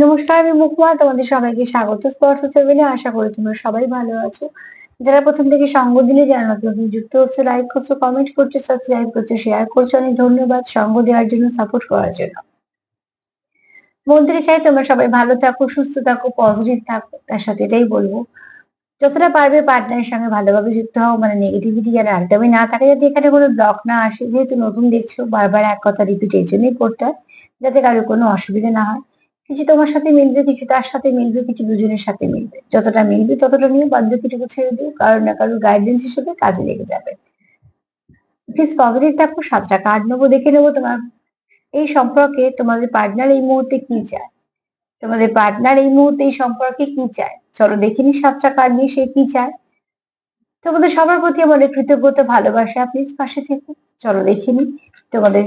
নমস্কার, আমি মুকুমা। তোমাদের সবাইকে স্বাগত স্পর্শ সেভেনে। আশা করি তোমরা সবাই ভালো আছো। যারা প্রথম থেকে সঙ্গ দিলে, যারা নতুন নতুন যুক্ত হচ্ছে, লাইক করছো, কমেন্ট করছো, সাবস্ক্রাইব করছো, শেয়ার করছো, অনেক ধন্যবাদ সঙ্গ দেওয়ার জন্য, সাপোর্ট করার জন্য। মন থেকে চাই তোমরা সবাই ভালো থাকো, সুস্থ থাকো, পজিটিভ থাকো। তার সাথে এটাই বলবো, যতটা পারবে পার্টনারের সঙ্গে ভালোভাবে যুক্ত হও, মানে নেগেটিভিটি যেন একদমই না থাকে, যাতে এখানে কোনো ব্লক না আসে। যেহেতু নতুন দেখছো, বারবার এক কথা রিপিট এই জন্যই করতে হয়, যাতে কারোর কোনো অসুবিধা না হয়। কিছু তোমার সাথে মিলবে, কিছু তার সাথে মিলবে, কিছু দুজনের সাথে মিলবে। যতটা মিলবে ততটা নিয়ে বাদ বাকিটুকু ছেড়ে দিও, কারোর না কারোর গাইডেন্স হিসেবে কাজে লেগে যাবে। প্লিজ পজিটিভ থাকো। 7টা কার্ড নেবো, দেখে নেবো তোমার এই সম্পর্কে তোমাদের পার্টনার এই মুহূর্তে কি চায়। তোমাদের পার্টনার এই মুহূর্তে এই সম্পর্কে কি চায়, চলো দেখে নি 7টা কার্ড নিয়ে সে কি চায়। তোমাদের সবার প্রতি আমার কৃতজ্ঞতা, ভালোবাসা। প্লিজ পাশে থেকে চলো দেখে নি তোমাদের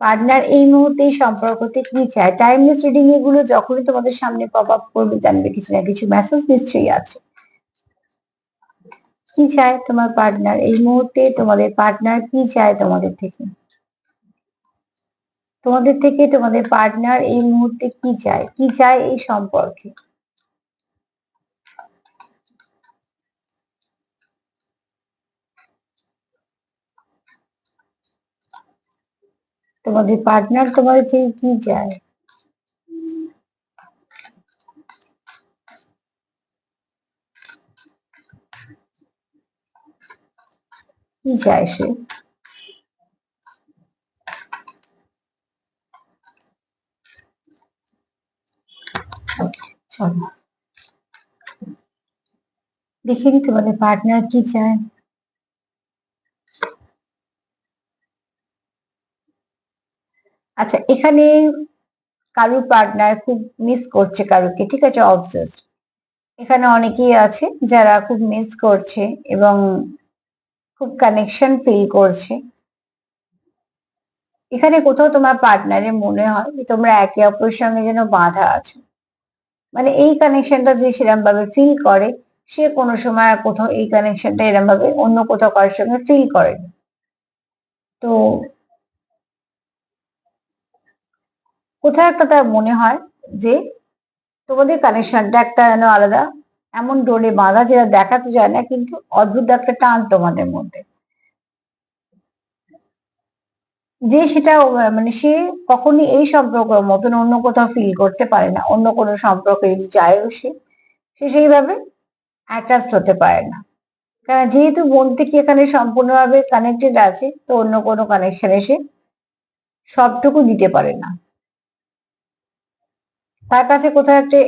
পার্টনার এই মুহূর্তে এই সম্পর্কতে কি চায়। টাইমলেস রিডিং এগুলো যখনই তোমাদের সামনে পপ আপ করবে, জানবে কিছু না কিছু মেসেজ নিশ্চয়ই আছে। কি চায় তোমার পার্টনার এই মুহূর্তে, তোমাদের পার্টনার কি চায় তোমাদের থেকে, তোমাদের থেকে তোমাদের পার্টনার এই মুহূর্তে কি চায়, কি চায় এই সম্পর্কে। তোমাদের পার্টনার তোমাদের থেকে কি চায়, কি চায় সে। চলো দেখে নি তোমাদের পার্টনার কি চায়। আচ্ছা, এখানে কারুর পার্টনার খুব মিস করছে কারুকে, ঠিক আছে, অবসেসড। এখানে অনেকেই আছে যারা খুব মিস করছে এবং খুব কানেকশন ফিল করছে। এখানে কোথাও তোমার পার্টনারের মনে হয় যে তোমরা একে অপরের সঙ্গে যেন বাঁধা আছো, মানে এই কানেকশনটা যে সেরকম ভাবে ফিল করে, সে কোনো সময় আর কোথাও এই কানেকশনটা এরকম ভাবে অন্য কোথাও কারোর সঙ্গে ফিল করেনি। তো কোথাও একটা তার মনে হয় যে তোমাদের কানেকশনটা একটা যেন আলাদা, এমন ডোরে বাঁধা যেটা দেখাতে যায় না, কিন্তু অদ্ভুত একটা টান তোমাদের মধ্যে। যে সেটা মানে সে কখনই এই সম্পর্কের মতন অন্য কোথাও ফিল করতে পারে না। অন্য কোনো সম্পর্কে যদি যায়ও সে, সে সেইভাবে অ্যাটাচড হতে পারে না। কারণ যেহেতু মন থেকে এখানে সম্পূর্ণভাবে কানেক্টেড আছে, তো অন্য কোনো কানেকশনে সে সবটুকু দিতে পারে না। তার কাছে কোথাও একটা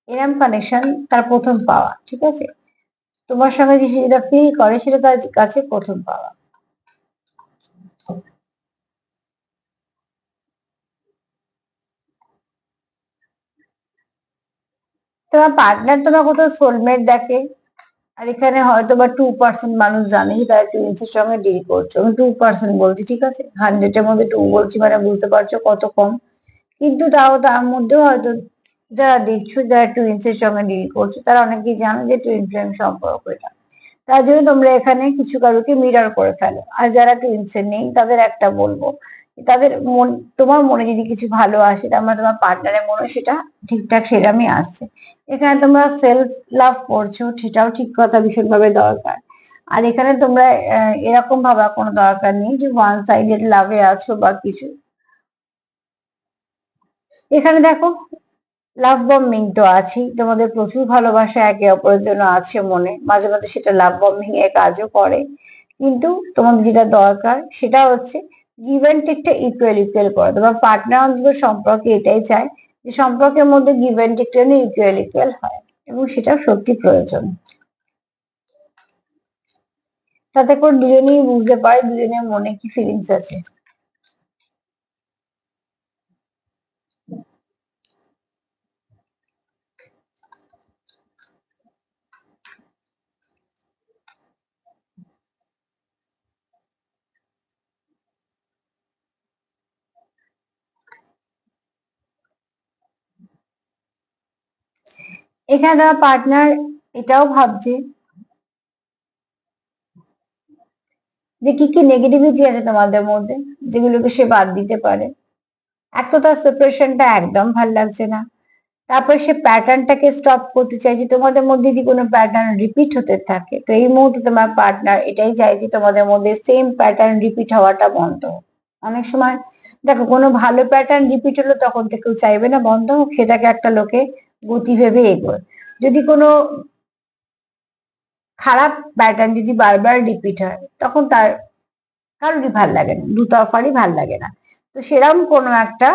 এরম কানেকশন তার প্রথম পাওয়া, ঠিক আছে। তোমার সঙ্গে যে সেটা ফিল করে, সেটা তার কাছে প্রথম পাওয়া। তোমার পার্টনার তোমার কোথাও সোলমেট দেখে। আর এখানে হয়তো বা 2% মানুষ জানে যে তারা টুইন্স এর সঙ্গে ডিল করছে। আমি 2% বলছি, ঠিক আছে, 100 এর মধ্যে 2 বলছি, মানে বুঝতে পারছো কত কম। কিন্তু তাও তার মধ্যেও হয়তো যারা দেখছো, যারা টুইন্স এর সঙ্গে ডিল করছো, তারা অনেকেই জানো যে টুইন ফ্লেম সম্পর্ক এটা। তার জন্য তোমরা এখানে কিছু কারোকে মিরর করে ফেলো। আর যারা টুইন্স এর নেই, তাদের একটা বলবো, তাদের মন, তোমার মনে যদি কিছু ভালো আসে, তার মানে তোমার পার্টনারের মনে সেটা ঠিকঠাক সেরামই আসছে। এখানে তোমরা সেলফ লাভ করছো, সেটাও ঠিক কথা, ভীষণভাবে দরকার। আর এখানে তোমরা এরকম ভাবার কোনো দরকার নেই যে ওয়ান সাইডেড লাভে আছো বা কিছু। এখানে দেখো, লাভ বম্বিং তো আছেই, তোমাদের প্রচুর ভালোবাসা একে অপরের জন্য আছে মনে, মাঝে মাঝে সেটা লাভ বম্বিং এর কাজও করে। কিন্তু তোমাদের যেটা দরকার সেটা হচ্ছে গিভ অ্যান্ড টেকটা ইকুয়াল ইকুয়াল করা। তোমার পার্টনার অন্তত সম্পর্কে এটাই চায় যে সম্পর্কের মধ্যে গিভ অ্যান্ড টেকটা যেন ইকুয়াল ইকুয়াল হয়, এবং সেটা সত্যি প্রয়োজন। তাতে করে দুজনেই বুঝতে পারে দুজনের মনে কি ফিলিংস আছে। এখানে তোমার পার্টনার এটাও ভাবছে যে কি কি নেগেটিভিটি আছে তোমাদের মধ্যে, যেগুলোকে সে বাদ দিতে পারে। এক তো তার সেপারেশনটা একদম ভাল লাগছে না, তারপর সে প্যাটার্নটাকে স্টপ করতে চাইছে। তোমাদের মধ্যে যদি কোনো প্যাটার্ন রিপিট হতে থাকে, তো এই মুহূর্তে তোমার পার্টনার এটাই চাইছে তোমাদের মধ্যে সেম প্যাটার্ন রিপিট হওয়াটা বন্ধ হোক। অনেক সময় দেখো কোনো ভালো প্যাটার্ন রিপিট হলো তখন তো কেউ চাইবে না বন্ধ হোক, সেটাকে একটা লোকে গতি ভেবে এগোয়। যদি কোনো খারাপ প্যাটার্ন যদি বারবার রিপিট হয় তখন তার কারোরই ভাল লাগে না, দুতরফারই ভাল লাগে না। তো সেরকম কোনো একটা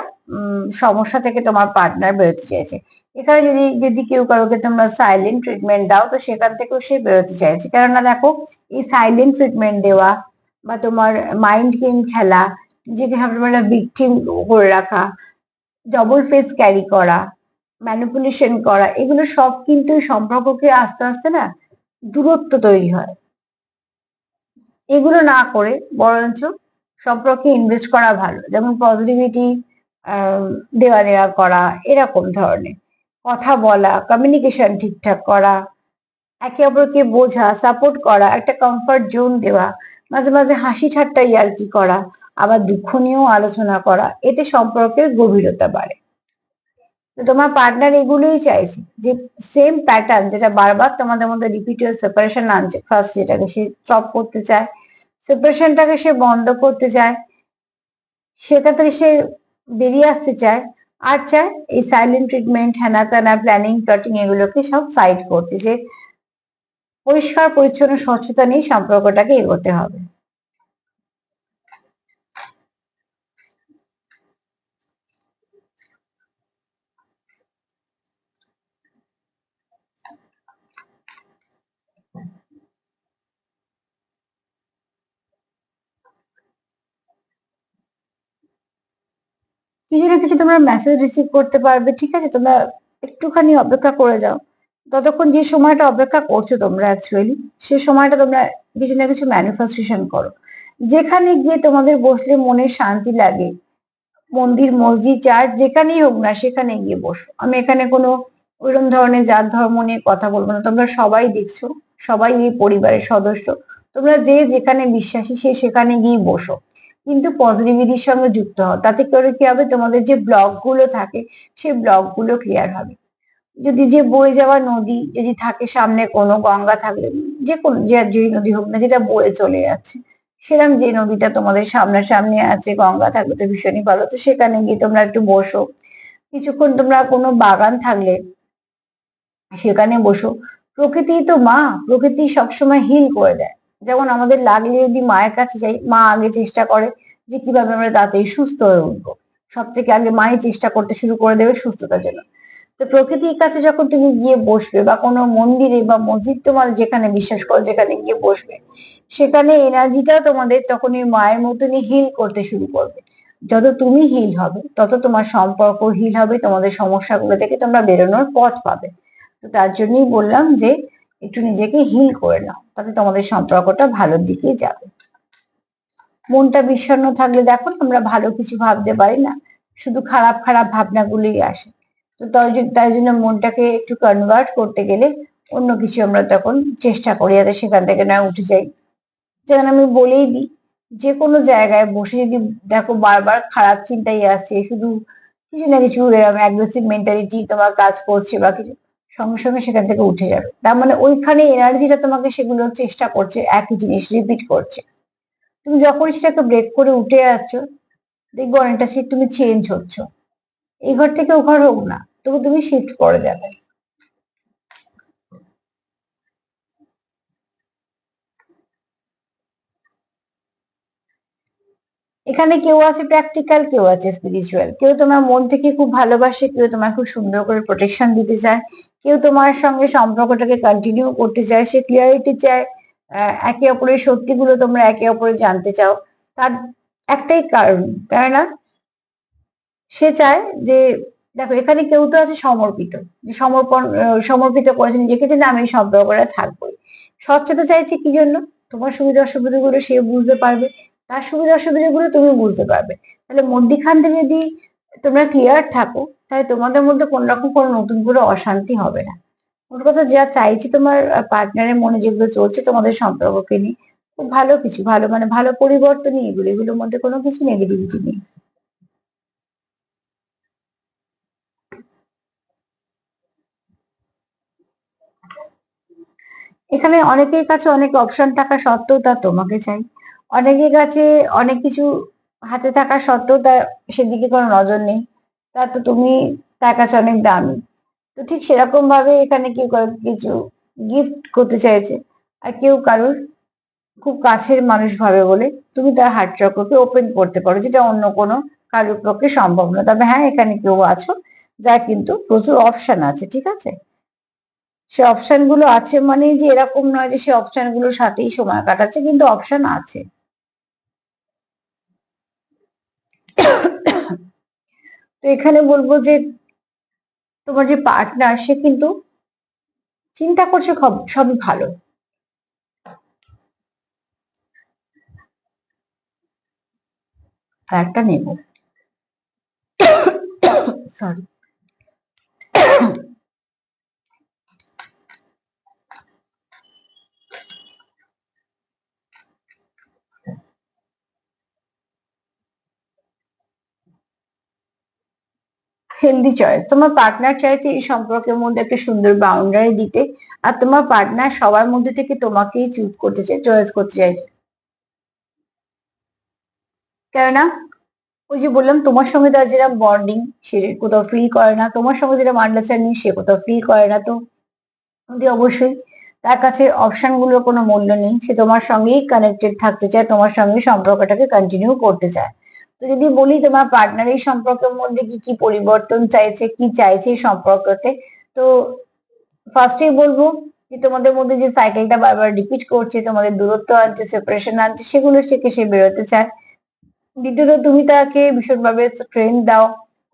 সমস্যা থেকে তোমার পার্টনার বেরোতে চাইছে। এখানে যদি যদি কেউ কারোকে তোমরা সাইলেন্ট ট্রিটমেন্ট দাও, তো সেখান থেকেও সে বেরোতে চাইছে। কেননা দেখো, এই সাইলেন্ট ট্রিটমেন্ট দেওয়া বা তোমার মাইন্ড গেম খেলা, নিজেকে সবসময় ভিকটিম করে রাখা, ডবল ফেস ক্যারি করা, ম্যানিপুলেশন করা, এগুলো সব কিন্তু সম্পর্ককে আস্তে আস্তে না দূরত্ব তৈরি হয়। এগুলো না করে বরঞ্চ সম্পর্কে ইনভেস্ট করা ভালো। যেমন পজিটিভিটি দেওয়া নেওয়া করা, এরকম ধরনের কথা বলা, কমিউনিকেশন ঠিকঠাক করা, একে অপরকে বোঝা, সাপোর্ট করা, একটা কমফর্ট জোন দেওয়া, মাঝে মাঝে হাসি ঠাট্টা ইয়ার্কি করা, আবার দুঃখ নিয়েও আলোচনা করা, এতে সম্পর্কের গভীরতা বাড়ে। তো তোমার পার্টনার এগুলোই চাইছে, যে সেম প্যাটার্ন যেটা বারবার তোমাদের মধ্যে রিপিটেড সেপারেশন আনছে, ফার্স্ট যেটাকে সে স্টপ করতে চায়, সেপারেশনটাকে সে বন্ধ করতে চায়, সেখান থেকে সে বেরিয়ে আসতে চায়। আর চায় এই সাইলেন্ট ট্রিটমেন্ট, হ্যানা ত্যানা, প্ল্যানিং প্লটিং এগুলোকে সব সাইড করতে, যে পরিষ্কার পরিচ্ছন্ন স্বচ্ছতা নিয়ে সম্পর্কটাকে এগোতে হবে। কিছু না কিছু তোমরা মেসেজ রিসিভ করতে পারবে, ঠিক আছে? তোমরা একটুখানি অপেক্ষা করে যাও। ততক্ষণ যে সময়টা অপেক্ষা করছো তোমরা অ্যাকচুয়ালি, সে সময়টা তোমরা কিছু না কিছু ম্যানিফেস্টেশন করো। যেখানে গিয়ে তোমাদের বসলে মনে শান্তি লাগে, মন্দির, মসজিদ, চার্চ যেখানেই হোক না, সেখানে গিয়ে বসো। আমি এখানে কোনো ওইরকম ধরনের জাত ধর্ম নিয়ে কথা বলবো না। তোমরা সবাই দেখছো, সবাই এই পরিবারের সদস্য। তোমরা যে যেখানে বিশ্বাসী সে সেখানে গিয়ে বসো, কিন্তু পজিটিভিটির সঙ্গে যুক্ত হও। তাতে করে কি হবে, তোমাদের যে ব্লক গুলো থাকে সেই ব্লক গুলো ক্লিয়ার হবে। যদি যে বয়ে যাওয়া নদী যদি থাকে সামনে, কোনো গঙ্গা থাকলে, যে কোনো যে নদী হোক না, যেটা বয়ে চলে যাচ্ছে, সেরকম যে নদীটা তোমাদের সামনাসামনি আছে, গঙ্গা থাকলে তো ভীষণই ভালো। তো সেখানে গিয়ে তোমরা একটু বসো কিছুক্ষণ। তোমরা কোনো বাগান থাকলে সেখানে বসো। প্রকৃতি তো মা, প্রকৃতি সবসময় হিল করে দেয়। যেমন আমাদের লাগলে যদি মায়ের কাছে যাই, মা আগে চেষ্টা করে যে কিভাবে আমরা তাড়াতাড়ি সুস্থ হয়ে উঠবো। সব থেকে আগে মাই চেষ্টা করতে শুরু করে দেবে সুস্থতার জন্য। তো প্রকৃতির কাছে যখন তুমি গিয়ে বসবে, বা কোনো মন্দিরে বা মসজিদ তোমার যেখানে বিশ্বাস করো, যেখানে গিয়ে বসবে, সেখানে এনার্জিটাও তোমাদের তখন ওই মায়ের মতনই হিল করতে শুরু করবে। যত তুমি হিল হবে তত তোমার সম্পর্ক হিল হবে, তোমাদের সমস্যাগুলো থেকে তোমরা বেরোনোর পথ পাবে। তো তার জন্যই বললাম যে একটু নিজেকে হিল করে নাও, তাতে তোমাদের সম্পর্কটা ভালোর দিকে যাবে। মনটা বিষণ্ণ থাকলে দেখো আমরা ভালো কিছু ভাবতে পারি না, শুধু খারাপ খারাপ ভাবনাগুলোই আসে। তো তাই জন্য মনটাকে একটু কনভার্ট করতে গেলে অন্য কিছু আমরা তখন চেষ্টা করি যাতে সেখান থেকে না উঠে যাই। যেমন আমি বলেই দিই, যে কোনো জায়গায় বসে যদি দেখো বারবার খারাপ চিন্তাই আসছে, শুধু কিছু না কিছু এরকম অ্যাগ্রেসিভ মেন্টালিটি তোমার কাজ করছে বা কিছু, সঙ্গে সঙ্গে সেখান থেকে উঠে যাবে। তার মানে ওইখানে এনার্জিটা তোমাকে সেগুলো চেষ্টা করছে, একই জিনিস রিপিট করছে। তুমি যখন সেটাকে ব্রেক করে উঠে যাচ্ছ, দেখবো অনেকটা সে তুমি চেঞ্জ হচ্ছ। এই ঘর থেকে ও ঘর হোক না, তবু তুমি শিফট করে যাবে। এখানে কেউ আছে প্র্যাকটিক্যাল, কেউ আছে স্পিরিচুয়াল। কেউ তোমার মন থেকে খুব ভালোবাসে, কেউ তোমার খুব সুন্দর করে প্রোটেকশন দিতে চায়, কেউ তোমার সঙ্গে সম্পর্কটাকে কন্টিনিউ করতে চায়, সে ক্লিয়ারিটি চায়, একে অপরের সত্যিগুলো তোমরা একে অপরে জানতে চাও। তার একটাই কারণ, কেননা সে চায় যে, দেখো এখানে কেউ তো আছে সমর্পিত, যে সমর্পিত করেছে নিজেকে, যে না আমি এই সম্পর্কটা থাকবোই। স্বচ্ছতা চাইছে কি জন্য, তোমার সুবিধা অসুবিধা গুলো সে বুঝতে পারবে, তার সুবিধা অসুবিধা গুলো তুমি বুঝতে পারবে। তাহলে মধ্যিখান থেকে যদি তোমরা ক্লিয়ার থাকো, তাহলে তোমাদের মধ্যে কোন রকম কোনো নতুন করে অশান্তি হবে না। ওর কথা যা চাইছি, তোমার পার্টনারের মনে যেগুলো চলছে তোমাদের সম্পর্ককে নিয়ে, খুব ভালো কিছু, ভালো মানে ভালো পরিবর্তনই এগুলো, এগুলোর মধ্যে কোনো কিছু নেগেটিভিটি নেই। এখানে অনেকের কাছে অনেক অপশন থাকা সত্ত্বেও তার তোমাকে চাই। অনেকের কাছে অনেক কিছু হাতে থাকা সত্ত্বেও তার সেদিকে কোনো নজর নেই। তার তো তুমি তার কাছে অনেক দামি। তো ঠিক সেরকম ভাবে এখানে কেউ কাউকে কিছু গিফট করতে চাইছে। আর কেউ কারোর খুব কাছের মানুষ ভাবে বলে তুমি তার হার্ট চক্রকে ওপেন করতে পারো, যেটা অন্য কোনো কারোর পক্ষে সম্ভব না। তবে হ্যাঁ, এখানে কেউ আছো যার কিন্তু প্রচুর অপশন আছে, ঠিক আছে? সে অপশন গুলো আছে মানে যে এরকম নয় যে সে অপশন গুলোর সাথেই সময় কাটাচ্ছে, কিন্তু অপশন আছে। তো এখানে বলবো যে তোমার যে পার্টনার সে কিন্তু চিন্তা করছে সবই ভালো। একটা নেব, সরি। হেলদি চয়েস, তোমার পার্টনার চাইছে এই সম্পর্কের মধ্যে একটা সুন্দর বাউন্ডারি দিতে। আর তোমার পার্টনার সবার মধ্যে থেকে তোমাকেই চুজ করতে চাই, চয়েস করতে চাইছে। কেননা ওই যে বললাম, তোমার সঙ্গে তার যেটা বন্ডিং সে কোথাও ফিল করে না, তোমার সঙ্গে যেটা আন্ডারস্ট্যান্ডিং সে কোথাও ফিল করে না। তো কিন্তু অবশ্যই তার কাছে অপশন গুলোর কোনো মূল্য নেই, সে তোমার সঙ্গেই কানেক্টেড থাকতে চায়, তোমার সঙ্গে সম্পর্কটাকে কন্টিনিউ করতে চায়। তো যদি বলি তোমার পার্টনার এই সম্পর্কের মধ্যে কি কি পরিবর্তন চাইছে, কি চাইছে এই সম্পর্কতে, তো ফার্স্টেই বলবো যে তোমাদের মধ্যে যে সাইকেলটা বারবার রিপিট করছে, তোমাদের দূরত্ব আনছে, সেপারেশন আনছে, সেগুলো থেকে সে বেরোতে চায়। দ্বিতীয়ত তুমি তাকে ভীষণভাবে স্ট্রেংথ দাও,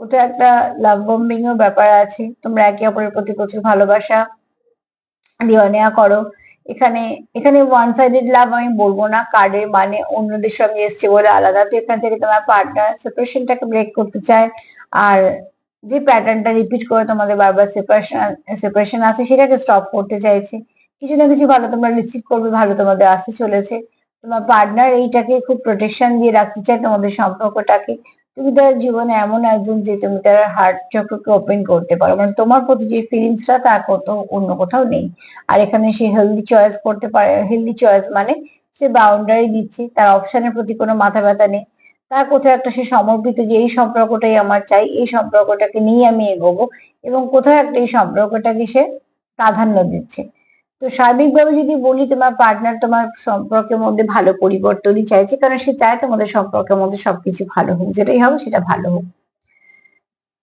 কোথাও একটা লাভ বম্বিং এর ব্যাপার আছে, তোমরা একে অপরের প্রতি প্রচুর ভালোবাসা দেওয়া নেওয়া করো। এখানে এখানে ওয়ান সাইডেড লাভ আমি বলবো না, কার্ডের মানে অন্যদের সঙ্গে এসছে বলে আলাদা। তো এখান থেকে তোমার পার্টনার সেপারেশনটাকে ব্রেক করতে চায়। আর যে প্যাটার্নটা রিপিট করে তোমাদের বারবার সেপারেশন সেপারেশন আছে সেটাকে স্টপ করতে চাইছে। কিছু না কিছু ভালো তোমরা রিসিভ করবে, ভালো তোমাদের আসতে চলেছে। তোমার পার্টনার এইটাকে খুব প্রোটেকশন দিয়ে রাখতে চায় তোমাদের সম্পর্কটাকে। তুমি তার জীবনে এমন একজন যে তুমি তার হার্ট চক্রকে ওপেন করতে পারো, মানে তোমার প্রতি যে ফিলিংসটা তার কোথাও অন্য কোথাও নেই। আর এখানে সে হেলদি চয়েস করতে পারে, হেলদি চয়েস মানে সে বাউন্ডারি দিচ্ছে, তার অপশনের প্রতি কোনো মাথা ব্যথা নেই। তার কোথাও একটা সে সমর্পিত যে এই সম্পর্কটাই আমার চাই, এই সম্পর্কটাকে নিয়ে আমি এগোবো, এবং কোথাও একটা এই সম্পর্কটাকে সে প্রাধান্য দিচ্ছে। তো সার্বিকভাবে যদি বলি, তোমার পার্টনার তোমার সম্পর্কের মধ্যে ভালো পরিবর্তনই চাইছে, কারণ সে চায় তোমাদের সম্পর্কের মধ্যে সবকিছু ভালো হোক, যেটাই হবে সেটা ভালো হোক।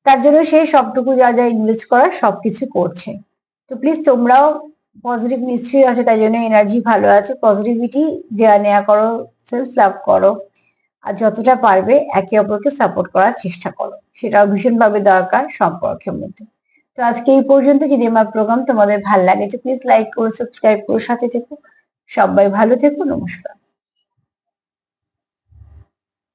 তার জন্য সে সবটুকু যা যা ইনভেস্ট করার সবকিছু করছে। তো প্লিজ তোমরাও পজিটিভ নিশ্চয়ই আছে, তাই জন্য এনার্জি ভালো আছে, পজিটিভিটি দেওয়া নেওয়া করো, সেলফ লাভ করো। আর যতটা পারবে একে অপরকে সাপোর্ট করার চেষ্টা করো, সেটাও ভীষণভাবে দরকার সম্পর্কের মধ্যে। তো আজকে এই পর্যন্ত। যদি আমার প্রোগ্রাম তোমাদের ভালো লাগে তো প্লিজ লাইক করো, সাবস্ক্রাইব করো, সাথে থেকো। সবাই ভালো থেকো, নমস্কার।